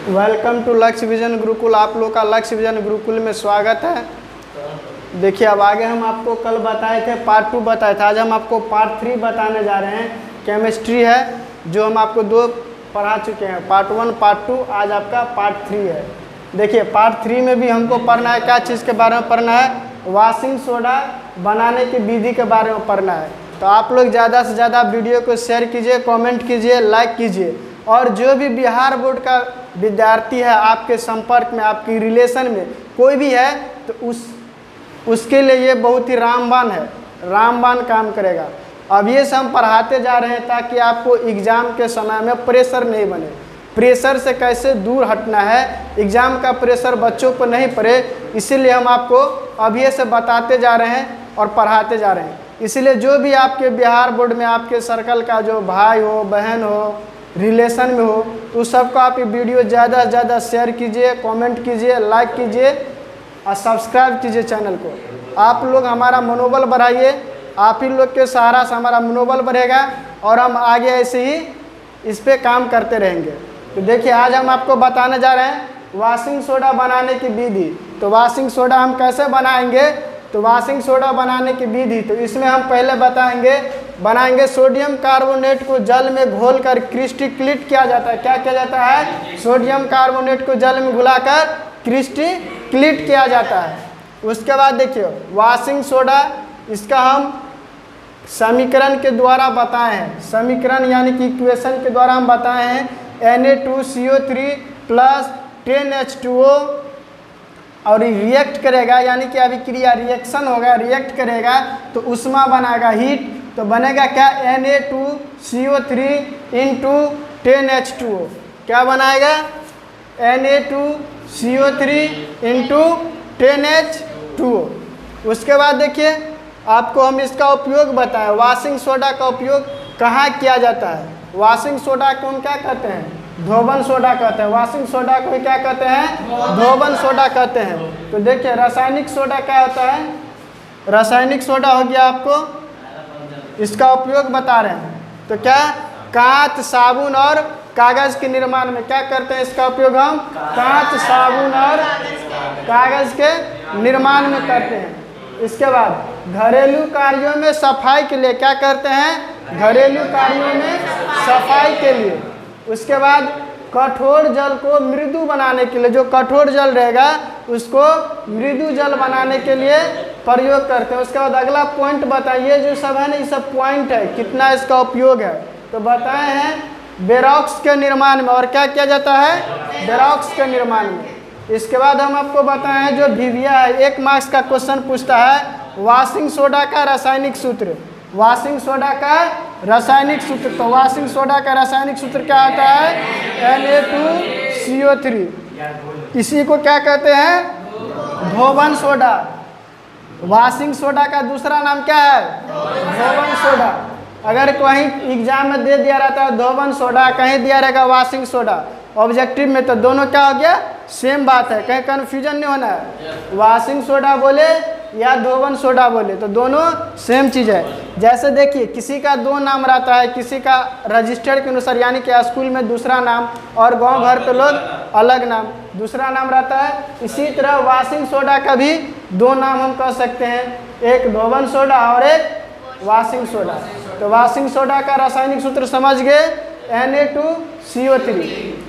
Welcome to लक्ष्य vision Gurukul. आप लोग का लक्ष्य विजन गुरुकुल में स्वागत है। देखिए, अब आगे हम आपको कल बताए थे पार्ट 2 बताए थे, आज हम आपको पार्ट 3 बताने जा रहे हैं। केमिस्ट्री है जो हम आपको 2 पढ़ा चुके हैं, पार्ट 1 पार्ट 2, आज आपका पार्ट 3 है। देखिए, पार्ट 3 में भी हमको पढ़ना है, क्या चीज़ के बारे में पढ़ना है, वॉशिंग सोडा बनाने की विधि के बारे में पढ़ना है। तो आप लोग ज़्यादा से ज़्यादा वीडियो को शेयर कीजिए, कमेंट कीजिए, लाइक कीजिए। और जो भी बिहार बोर्ड का विद्यार्थी है आपके संपर्क में, आपकी रिलेशन में कोई भी है, तो उसके लिए ये बहुत ही रामबाण है, रामबाण काम करेगा। अब ये सब हम पढ़ाते जा रहे हैं ताकि आपको एग्ज़ाम के समय में प्रेशर नहीं बने। प्रेशर से कैसे दूर हटना है, एग्ज़ाम का प्रेशर बच्चों पर नहीं पड़े, इसीलिए हम आपको अभी से बताते जा रहे हैं और पढ़ाते जा रहे हैं। इसलिए जो भी आपके बिहार बोर्ड में आपके सर्कल का जो भाई हो, बहन हो, रिलेशन में हो, तो सबको आप ये वीडियो ज़्यादा से ज़्यादा शेयर कीजिए, कमेंट कीजिए, लाइक कीजिए और सब्सक्राइब कीजिए चैनल को। आप लोग हमारा मनोबल बढ़ाइए, आप ही लोग के सहारा से हमारा मनोबल बढ़ेगा और हम आगे ऐसे ही इस पर काम करते रहेंगे। तो देखिए, आज हम आपको बताने जा रहे हैं वॉशिंग सोडा बनाने की विधि। तो वॉशिंग सोडा हम कैसे बनाएंगे, तो वॉशिंग सोडा बनाने की विधि, तो इसमें हम पहले बनाएंगे सोडियम कार्बोनेट को जल में घोलकर क्रिस्टलीकृत किया जाता है। क्या किया जाता है, सोडियम कार्बोनेट को जल में घुलाकर क्रिस्टलीकृत किया जाता है। उसके बाद देखिए, वॉशिंग सोडा इसका हम समीकरण के द्वारा बताए हैं, समीकरण यानी कि इक्वेशन के द्वारा हम बताए हैं Na2CO3 प्लस 10H2O, और रिएक्ट करेगा यानी कि अभिक्रिया रिएक्शन होगा, रिएक्ट करेगा तो उष्मा बनाएगा, हीट, तो बनेगा क्या, Na2CO3 इंटू 10H2O। क्या बनाएगा, Na2CO3 इंटू 10H2O। उसके बाद देखिए, आपको हम इसका उपयोग बताएं, वॉशिंग सोडा का उपयोग कहाँ किया जाता है। वॉशिंग सोडा को हम क्या कहते हैं, धोबन सोडा कहते हैं। वॉशिंग सोडा को क्या कहते हैं, धोबन सोडा कहते हैं। तो देखिए, रासायनिक सोडा क्या होता है, रासायनिक सोडा हो गया, आपको इसका उपयोग बता रहे हैं। तो क्या, कांच, साबुन और कागज़ के निर्माण में क्या करते हैं इसका उपयोग, हम कांच, साबुन और कागज़ के निर्माण में करते हैं। इसके बाद घरेलू कार्यों में सफाई के लिए क्या करते हैं, घरेलू कार्यों में सफाई के लिए। उसके बाद कठोर जल को मृदु बनाने के लिए, जो कठोर जल रहेगा उसको मृदु जल बनाने के लिए प्रयोग करते हैं। उसके बाद अगला पॉइंट बताइए, जो सब है ना, ये सब पॉइंट है, कितना इसका उपयोग है। तो बताए हैं बेरॉक्स के निर्माण में, और क्या किया जाता है, बेरॉक्स के निर्माण में। इसके बाद हम आपको बताए हैं जो भिविया है, 1 मार्क्स का क्वेश्चन पूछता है, वॉशिंग सोडा का रासायनिक सूत्र, वॉशिंग सोडा का रासायनिक सूत्र। तो वॉशिंग सोडा का रासायनिक सूत्र क्या होता है, Na2CO3। इसी को क्या कहते हैं, धोबन सोडा। वॉशिंग सोडा का दूसरा नाम क्या है, धोबन सोडा। अगर कहीं एग्जाम में दे दिया रहता है धोबन सोडा, कहीं दिया रहेगा वॉशिंग सोडा ऑब्जेक्टिव में, तो दोनों क्या हो गया, सेम बात है, कहीं कन्फ्यूजन नहीं होना है। वॉशिंग सोडा बोले या धोबन सोडा बोले तो दोनों सेम चीज़ है। जैसे देखिए, किसी का 2 नाम रहता है, किसी का रजिस्टर के अनुसार यानी कि स्कूल में दूसरा नाम और गांव घर पे लोग अलग नाम, दूसरा नाम रहता है। इसी तरह वॉशिंग सोडा का भी 2 नाम हम कह सकते हैं, एक धोबन सोडा और एक वॉशिंग सोडा। तो वॉशिंग सोडा का रासायनिक सूत्र समझ गए, Na2CO3।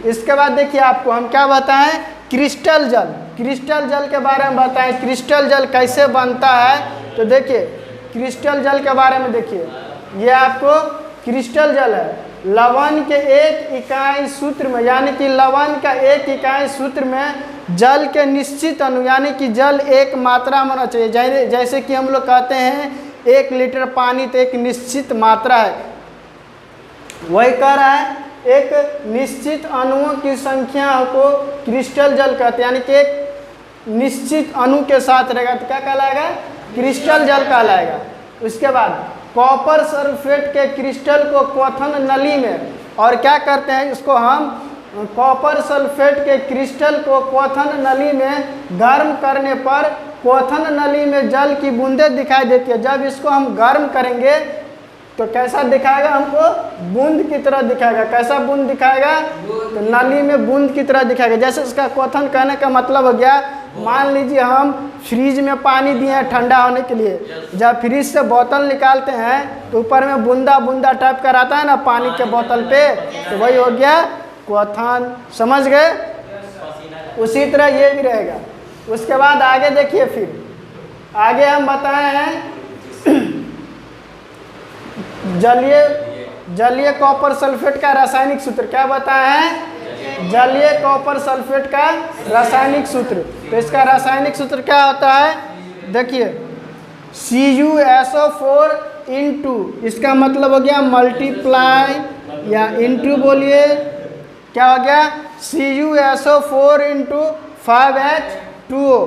इसके बाद देखिए, आपको हम क्या बताएं, क्रिस्टल जल, क्रिस्टल जल के बारे में बताएं, क्रिस्टल जल कैसे बनता है। तो देखिए, क्रिस्टल जल के बारे में देखिए, ये आपको क्रिस्टल जल है, लवण के 1 इकाई सूत्र में, यानी कि लवण का 1 इकाई सूत्र में जल के निश्चित अणु, यानी कि जल एक मात्रा में होना चाहिए। जैसे कि हम लोग कहते हैं 1 लीटर पानी तो एक निश्चित मात्रा है, वही कह रहा है एक निश्चित अणुओं की संख्या को क्रिस्टल जल कहते हैं, यानी कि एक निश्चित अणु के साथ रहेगा तो क्या कहलाएगा, क्रिस्टल जल कहलाएगा। उसके बाद कॉपर सल्फेट के क्रिस्टल को क्वथन नली में, और क्या करते हैं इसको हम, कॉपर सल्फेट के क्रिस्टल को क्वथन नली में गर्म करने पर क्वथन नली में जल की बूंदें दिखाई देती है। जब इसको हम गर्म करेंगे तो कैसा दिखाएगा हमको? बूंद की तरह दिखाएगा। कैसा बूंद दिखाएगा? तो नली में बूंद की तरह दिखाएगा। जैसे इसका क्वेश्चन कहने का मतलब हो गया, मान लीजिए हम फ्रिज में पानी दिए हैं ठंडा होने के लिए, जब फ्रिज से बोतल निकालते हैं तो ऊपर में बूंदा बूंदा टाइप का आता है ना पानी के बोतल पे, तो वही हो गया क्वेश्चन। समझ गए? उसी तरह ये भी रहेगा। उसके बाद आगे देखिए, फिर आगे हम बताए हैं जलीय कॉपर सल्फेट का रासायनिक सूत्र। क्या बताया है? जलीय कॉपर सल्फेट का रासायनिक सूत्र। तो इसका रासायनिक सूत्र क्या होता है? देखिए CuSO4 इंटू, इसका मतलब हो गया मल्टीप्लाई या इंटू बोलिए, क्या हो गया? CuSO4 into 5H2O।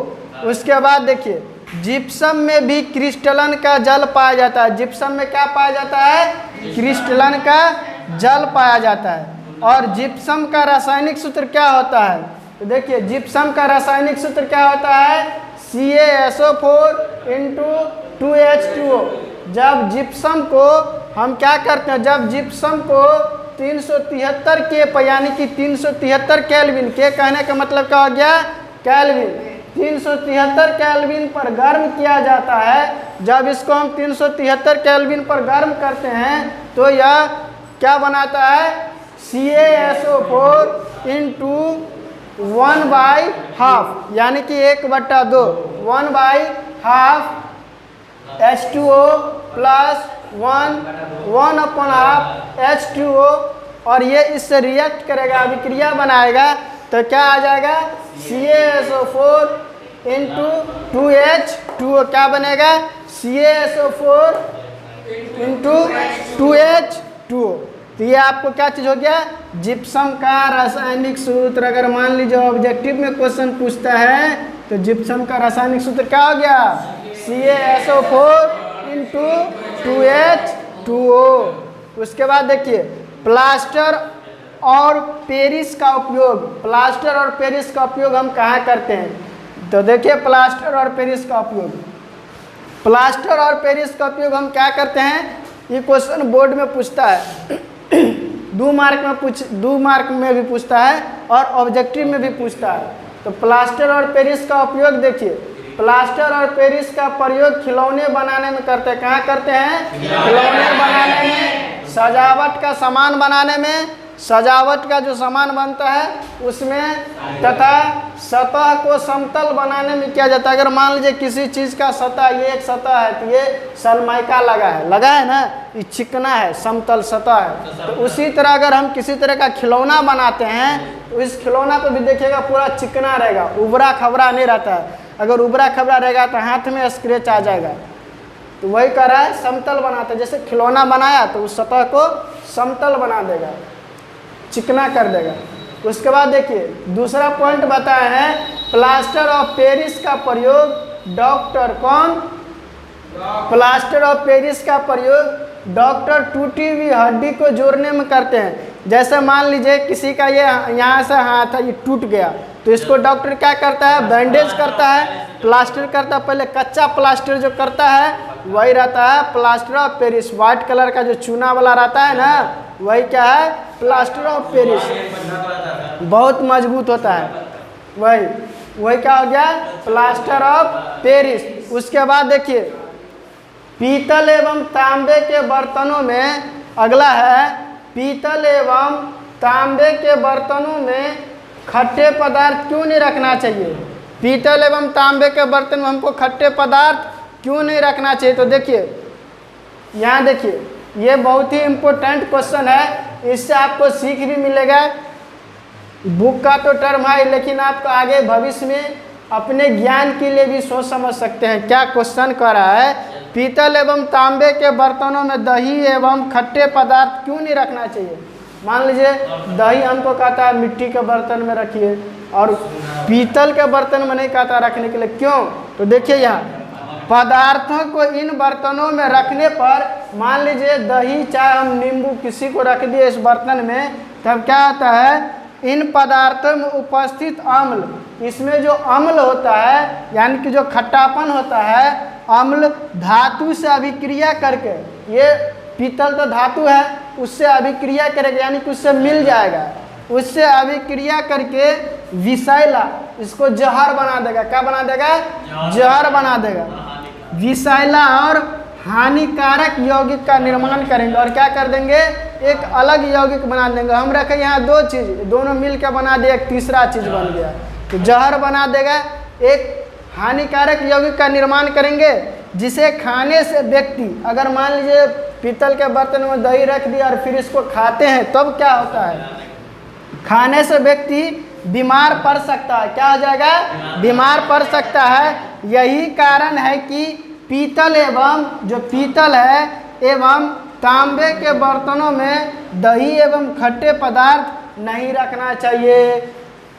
उसके बाद देखिए जिप्सम में भी क्रिस्टलन का जल पाया जाता है। जिप्सम में क्या पाया जाता है? क्रिस्टलन का जल पाया जाता है। और जिप्सम का रासायनिक सूत्र क्या होता है? तो देखिए जिप्सम का रासायनिक सूत्र क्या होता है? CaSO4 into 2H2O। जब जिप्सम को हम क्या करते हैं, जब जिप्सम को 373 के यानी कि 373 केल्विन के, कहने का मतलब क्या हो गया? केल्विन, 373 केल्विन पर गर्म किया जाता है। जब इसको हम 373 केल्विन पर गर्म करते हैं तो यह क्या बनाता है? CaSO4 इंटू 1/2 यानी कि 1/2, 1/2 H2O प्लस 1/2 H2O, और ये इससे रिएक्ट करेगा, अभिक्रिया बनाएगा, तो क्या आ जाएगा? CaSO4 into 2H2O। क्या बनेगा? CaSO4 into 2H2O। तो ये आपको क्या चीज़ हो गया? जिप्सम का रासायनिक सूत्र। अगर मान लीजिए ऑब्जेक्टिव में क्वेश्चन पूछता है तो जिप्सम का रासायनिक सूत्र क्या हो गया? CaSO4 into 2H2O। उसके बाद देखिए प्लास्टर और पेरिस का उपयोग। प्लास्टर और पेरिस का उपयोग हम कहाँ करते हैं? तो देखिए प्लास्टर और पेरिस का उपयोग, प्लास्टर और पेरिस का उपयोग हम क्या करते हैं? ये क्वेश्चन बोर्ड में पूछता है, 2 मार्क में भी पूछता है और ऑब्जेक्टिव में भी पूछता है। तो प्लास्टर और पेरिस का उपयोग देखिए, प्लास्टर और पेरिस का प्रयोग खिलौने बनाने में करते हैं। कहाँ करते हैं? खिलौने बनाने में, सजावट का सामान बनाने में, सजावट का जो सामान बनता है उसमें, तथा सतह को समतल बनाने में किया जाता है। अगर मान लीजिए किसी चीज़ का सतह, ये एक सतह है तो ये सनमाइका लगा है ना, ये चिकना है, समतल सतह है। तो उसी तरह अगर हम किसी तरह का खिलौना बनाते हैं तो इस खिलौना पे भी देखिएगा पूरा चिकना रहेगा, उबरा खबरा नहीं रहता है। अगर उबरा खबरा रहेगा तो हाथ में स्क्रैच आ जाएगा। तो वही कह रहा है समतल बनाते, जैसे खिलौना बनाया तो उस सतह को समतल बना देगा, चिकना कर देगा। उसके बाद देखिए दूसरा पॉइंट बताया है, प्लास्टर ऑफ पेरिस का प्रयोग डॉक्टर कौन? प्लास्टर ऑफ पेरिस का प्रयोग डॉक्टर टूटी हुई हड्डी को जोड़ने में करते हैं। जैसे मान लीजिए किसी का ये यहाँ से हाथ है, ये टूट गया, तो इसको डॉक्टर क्या करता है? बैंडेज करता है, प्लास्टर करता है। पहले कच्चा प्लास्टर जो करता है वही रहता है plaster of Paris. White colour का जो चूना वाला रहता है ना, वही क्या है? Plaster of Paris. बहुत मजबूत होता है, वही क्या हो गया? Plaster of Paris. उसके बाद देखिए पीतल एवं तांबे के बर्तनों में, अगला है पीतल एवं तांबे के बर्तनों में खट्टे पदार्थ क्यों नहीं रखना चाहिए? पीतल एवं तांबे के बर्तन में हमको खट्टे पदार्थ क्यों नहीं रखना चाहिए? तो देखिए यहाँ देखिए, ये बहुत ही इम्पोर्टेंट क्वेश्चन है, इससे आपको सीख भी मिलेगा। बुक का तो टर्म है, लेकिन आपको आगे भविष्य में अपने ज्ञान के लिए भी सोच समझ सकते हैं। क्या क्वेश्चन कर रहा है? पीतल एवं तांबे के बर्तनों में दही एवं खट्टे पदार्थ क्यों नहीं रखना चाहिए? मान लीजिए दही हमको कहता है मिट्टी के बर्तन में रखिए और पीतल के बर्तन में नहीं कहता रखने के लिए, क्यों? तो देखिए यहाँ पदार्थों को इन बर्तनों में रखने पर, मान लीजिए दही, चाहे हम नींबू किसी को रख दिए इस बर्तन में, तब क्या होता है? इन पदार्थों में उपस्थित अम्ल, इसमें जो अम्ल होता है यानी कि जो खट्टापन होता है, अम्ल धातु से अभिक्रिया करके ये पीतल तो धातु है, उससे अभिक्रिया करेगा यानी कि उससे मिल जाएगा, उससे अभिक्रिया करके विषैला इसको जहर बना देगा। क्या बना देगा? जहर बना देगा। विषैला और हानिकारक यौगिक का निर्माण करेंगे और क्या कर देंगे? एक अलग यौगिक बना देंगे। हम रखें यहाँ दो चीज़, दोनों मिलकर बना दिया, एक तीसरा चीज़ बन गया। तो जहर बना देगा, एक हानिकारक यौगिक का निर्माण करेंगे जिसे खाने से व्यक्ति, अगर मान लीजिए पीतल के बर्तन में दही रख दिया और फिर इसको खाते हैं तब क्या होता है? खाने से व्यक्ति बीमार पड़ सकता है। क्या हो जाएगा? बीमार पड़ सकता है। यही कारण है कि पीतल है एवं तांबे के बर्तनों में दही एवं खट्टे पदार्थ नहीं रखना चाहिए।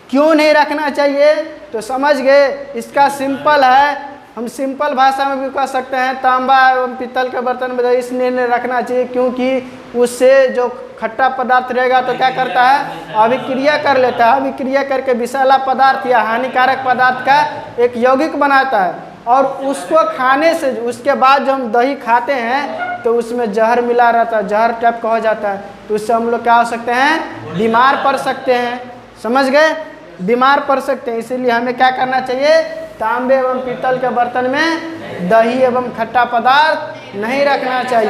क्यों नहीं रखना चाहिए? तो समझ गए। इसका सिंपल है, हम सिंपल भाषा में भी कह सकते हैं, तांबा एवं पीतल के बर्तन में दही इसलिए नहीं रखना चाहिए क्योंकि उससे जो खट्टा पदार्थ रहेगा तो क्या करता है? अभिक्रिया कर लेता है। अभिक्रिया करके विषैला पदार्थ या हानिकारक पदार्थ का एक यौगिक बनाता है और उसको खाने से, उसके बाद जब हम दही खाते हैं तो उसमें जहर मिला रहता है, जहर टाइप का हो जाता है। तो उससे हम लोग क्या हो सकते हैं? बीमार पड़ सकते हैं। समझ गए? बीमार पड़ सकते हैं। इसीलिए हमें क्या करना चाहिए? तांबे एवं पीतल के बर्तन में दही एवं खट्टा पदार्थ नहीं रखना चाहिए।